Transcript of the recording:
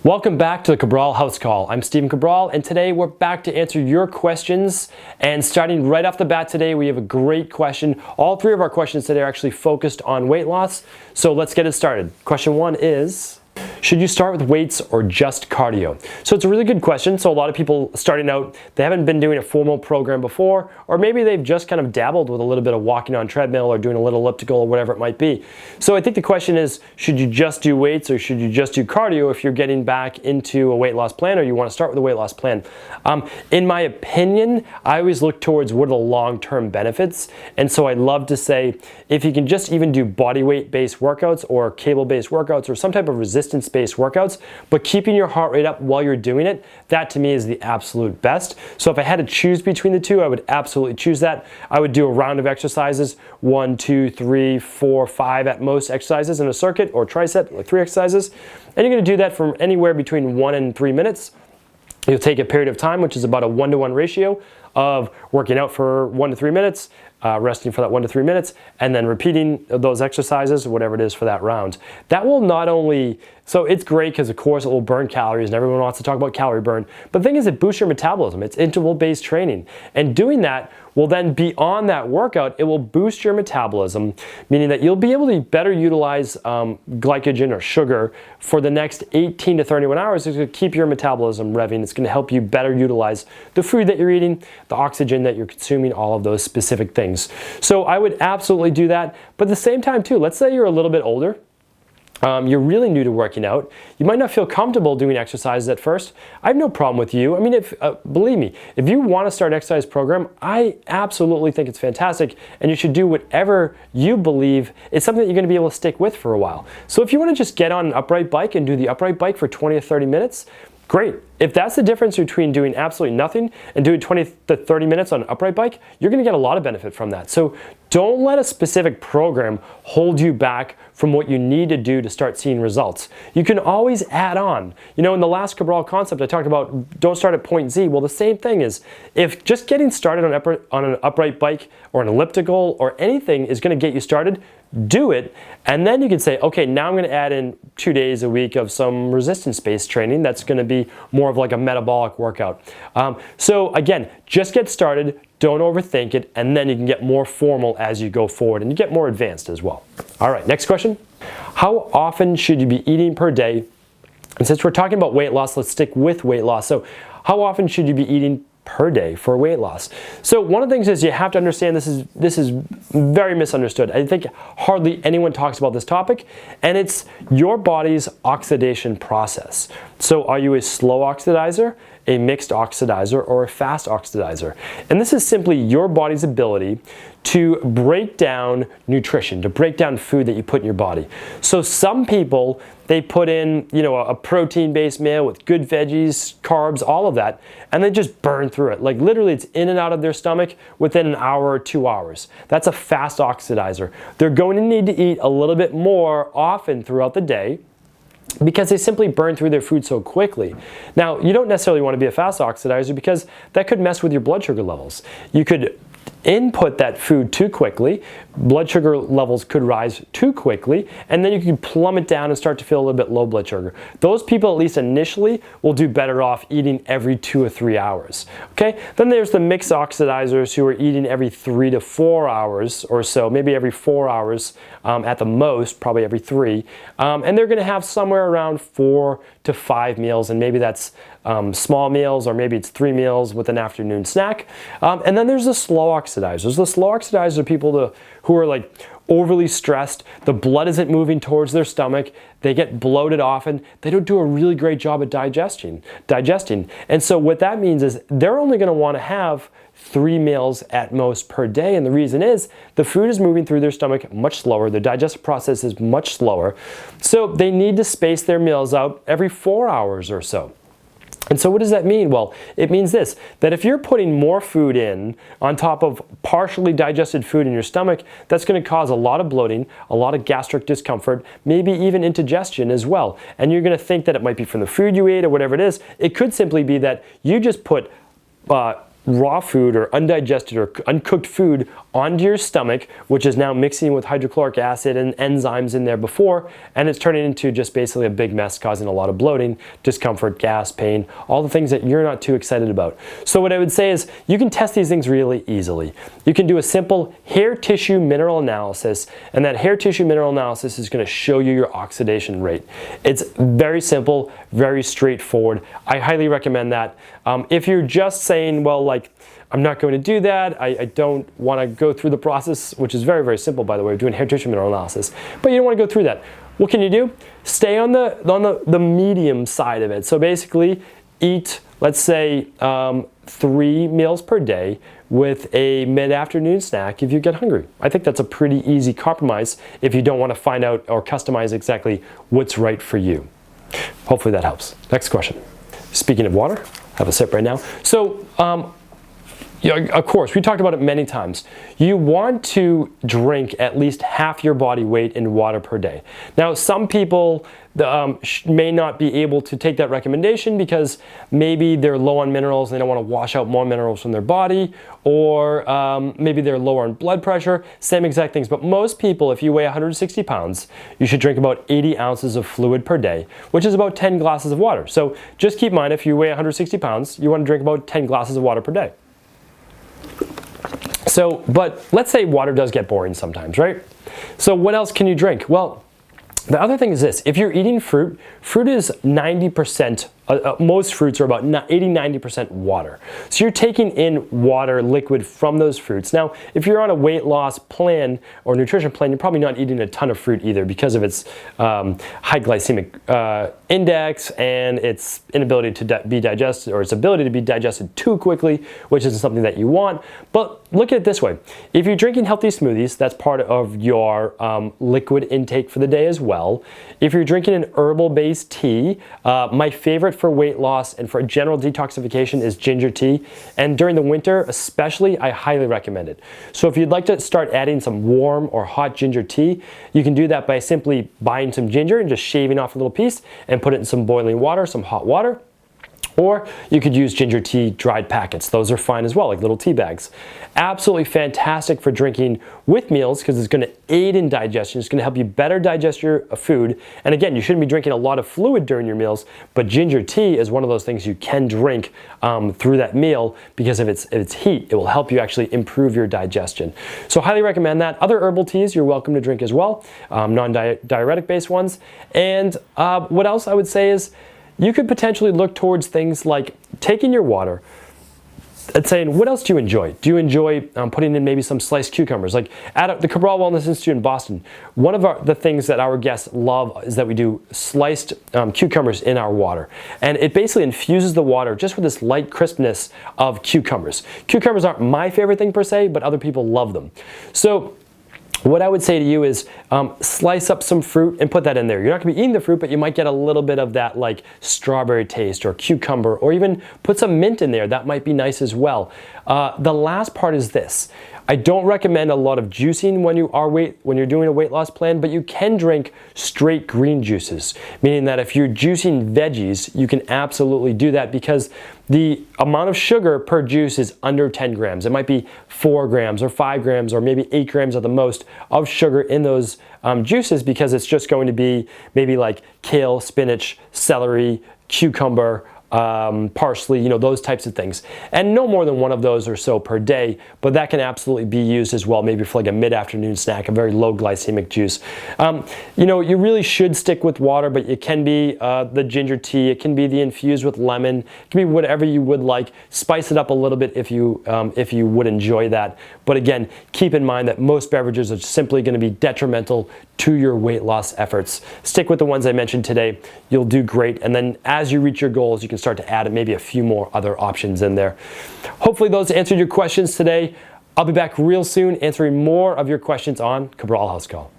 Welcome back to the Cabral House Call. I'm Stephen Cabral, and today we're back to answer your questions. And starting right off the bat today, we have a great question. All three of our questions today are actually focused on weight loss. So let's get it started. Question one is, should you start with weights or just cardio? So it's a really good question. So a lot of people starting out, they haven't been doing a formal program before, or maybe they've just kind of dabbled with a little bit of walking on treadmill or doing a little elliptical or whatever it might be. So I think the question is, should you just do weights or should you just do cardio if you're getting back into a weight loss plan or you want to start with a weight loss plan? In my opinion, I always look towards what are the long-term benefits. And so I love to say, if you can just even do body weight based workouts or cable based workouts or some type of resistance-based workouts, but keeping your heart rate up while you're doing it, that to me is the absolute best. So if I had to choose between the two, I would absolutely choose that. I would do a round of exercises, 1, 2, 3, 4, 5 at most exercises in a circuit or tricep, like 3 exercises. And you're gonna do that from anywhere between 1 and 3 minutes. You'll take a period of time, which is about a 1-to-1 ratio of working out for 1 to 3 minutes, resting for that 1 to 3 minutes, and then repeating those exercises, whatever it is for that round. That will not only, so it's great because of course it will burn calories and everyone wants to talk about calorie burn, but the thing is it boosts your metabolism. It's interval-based training. And doing that will then, beyond that workout, it will boost your metabolism, meaning that you'll be able to better utilize glycogen or sugar for the next 18 to 31 hours. It's going to keep your metabolism revving. It's going to help you better utilize the food that you're eating, the oxygen that you're consuming, all of those specific things. So I would absolutely do that. But at the same time too, let's say you're a little bit older. You're really new to working out. You might not feel comfortable doing exercises at first. I have no problem with you. I mean, believe me, if you want to start an exercise program, I absolutely think it's fantastic, and you should do whatever you believe is something that you're going to be able to stick with for a while. So if you want to just get on an upright bike and do the upright bike for 20 to 30 minutes, great. If that's the difference between doing absolutely nothing and doing 20 to 30 minutes on an upright bike, you're going to get a lot of benefit from that. So don't let a specific program hold you back from what you need to do to start seeing results. You can always add on. You know, in the last Cabral concept, I talked about don't start at point Z. Well, the same thing is, if just getting started on an upright bike or an elliptical or anything is going to get you started, do it, and then you can say, okay, now I'm going to add in 2 days a week of some resistance-based training that's going to be more of like a metabolic workout. So again, just get started, don't overthink it, and then you can get more formal as you go forward and you get more advanced as well. All right, next question. How often should you be eating per day? And since we're talking about weight loss, let's stick with weight loss. So how often should you be eating per day for weight loss? So one of the things is you have to understand this is very misunderstood. I think hardly anyone talks about this topic, and it's your body's oxidation process. So are you a slow oxidizer, a mixed oxidizer, or a fast oxidizer? And this is simply your body's ability to break down nutrition, to break down food that you put in your body. So some people, they put in, you know, a protein-based meal with good veggies, carbs, all of that, and they just burn through it. Like literally it's in and out of their stomach within an hour or 2 hours. That's a fast oxidizer. They're going to need to eat a little bit more often throughout the day, because they simply burn through their food so quickly. Now, you don't necessarily want to be a fast oxidizer because that could mess with your blood sugar levels. You could input that food too quickly, blood sugar levels could rise too quickly, and then you can plummet down and start to feel a little bit low blood sugar. Those people, at least initially, will do better off eating every 2 or 3 hours. Okay? Then there's the mixed oxidizers who are eating every 3 to 4 hours or so, maybe every 4 hours at the most, probably every 3. And they're going to have somewhere around 4 to 5 meals, and maybe that's small meals, or maybe it's 3 meals with an afternoon snack. And then there's the slow oxidizers. The slow oxidizers are people who are like overly stressed. The blood isn't moving towards their stomach. They get bloated often. They don't do a really great job at digesting. And so what that means is they're only going to want to have 3 meals at most per day. And the reason is the food is moving through their stomach much slower. Their digestive process is much slower. So they need to space their meals out every 4 hours or so. And so what does that mean? Well, it means this, that if you're putting more food in on top of partially digested food in your stomach, that's going to cause a lot of bloating, a lot of gastric discomfort, maybe even indigestion as well. And you're going to think that it might be from the food you ate or whatever it is. It could simply be that you just put raw food or undigested or uncooked food onto your stomach, which is now mixing with hydrochloric acid and enzymes in there before, and it's turning into just basically a big mess, causing a lot of bloating, discomfort, gas, pain, all the things that you're not too excited about. So what I would say is you can test these things really easily. You can do a simple hair tissue mineral analysis, and that hair tissue mineral analysis is going to show you your oxidation rate. It's very simple, very straightforward. I highly recommend that. If you're just saying, well, like, I'm not going to do that, I don't want to go through the process, which is very, very simple, by the way, of doing hair tissue mineral analysis, but you don't want to go through that. What can you do? Stay on the medium side of it. So basically, eat, let's say, 3 meals per day with a mid-afternoon snack if you get hungry. I think that's a pretty easy compromise if you don't want to find out or customize exactly what's right for you. Hopefully that helps. Next question. Speaking of water, have a sip right now. So, yeah, of course, we talked about it many times. You want to drink at least half your body weight in water per day. Now, some people may not be able to take that recommendation because maybe they're low on minerals and they don't want to wash out more minerals from their body, or maybe they're lower on blood pressure, same exact things. But most people, if you weigh 160 pounds, you should drink about 80 ounces of fluid per day, which is about 10 glasses of water. So just keep in mind, if you weigh 160 pounds, you want to drink about 10 glasses of water per day. So, but let's say water does get boring sometimes, right? So what else can you drink? Well, the other thing is this: if you're eating fruit, fruit is 90%, most fruits are about 80-90% water. So you're taking in water, liquid from those fruits. Now, if you're on a weight loss plan or nutrition plan, you're probably not eating a ton of fruit either because of its high glycemic index and its inability to be digested, or its ability to be digested too quickly, which isn't something that you want. But look at it this way: if you're drinking healthy smoothies, that's part of your liquid intake for the day as well. If you're drinking an herbal-based tea, my favorite for weight loss and for general detoxification is ginger tea, and during the winter especially, I highly recommend it. So if you'd like to start adding some warm or hot ginger tea, you can do that by simply buying some ginger and just shaving off a little piece and put it in some boiling water, some hot water. Or you could use ginger tea dried packets. Those are fine as well, like little tea bags. Absolutely fantastic for drinking with meals because it's going to aid in digestion. It's going to help you better digest your food. And again, you shouldn't be drinking a lot of fluid during your meals, but ginger tea is one of those things you can drink through that meal because of its heat. It will help you actually improve your digestion. So highly recommend that. Other herbal teas you're welcome to drink as well, non-diuretic based ones. And what else I would say is, you could potentially look towards things like taking your water and saying, what else do you enjoy? Do you enjoy putting in maybe some sliced cucumbers? Like at the Cabral Wellness Institute in Boston, one of the things that our guests love is that we do sliced cucumbers in our water. And it basically infuses the water just with this light crispness of cucumbers. Cucumbers aren't my favorite thing per se, but other people love them. So what I would say to you is slice up some fruit and put that in there. You're not going to be eating the fruit, but you might get a little bit of that like strawberry taste or cucumber, or even put some mint in there. That might be nice as well. The last part is this. I don't recommend a lot of juicing when you're doing a weight loss plan, but you can drink straight green juices, meaning that if you're juicing veggies, you can absolutely do that because the amount of sugar per juice is under 10 grams. It might be 4 grams or 5 grams or maybe 8 grams at the most of sugar in those juices, because it's just going to be maybe like kale, spinach, celery, cucumber, parsley, those types of things. And no more than one of those or so per day, but that can absolutely be used as well, maybe for like a mid-afternoon snack, a very low glycemic juice. You really should stick with water, but it can be the ginger tea, it can be the infused with lemon, it can be whatever you would like. Spice it up a little bit if you would enjoy that. But again, keep in mind that most beverages are simply going to be detrimental to your weight loss efforts. Stick with the ones I mentioned today. You'll do great. And then as you reach your goals, you can start to add maybe a few more other options in there. Hopefully those answered your questions today. I'll be back real soon answering more of your questions on Cabral House Call.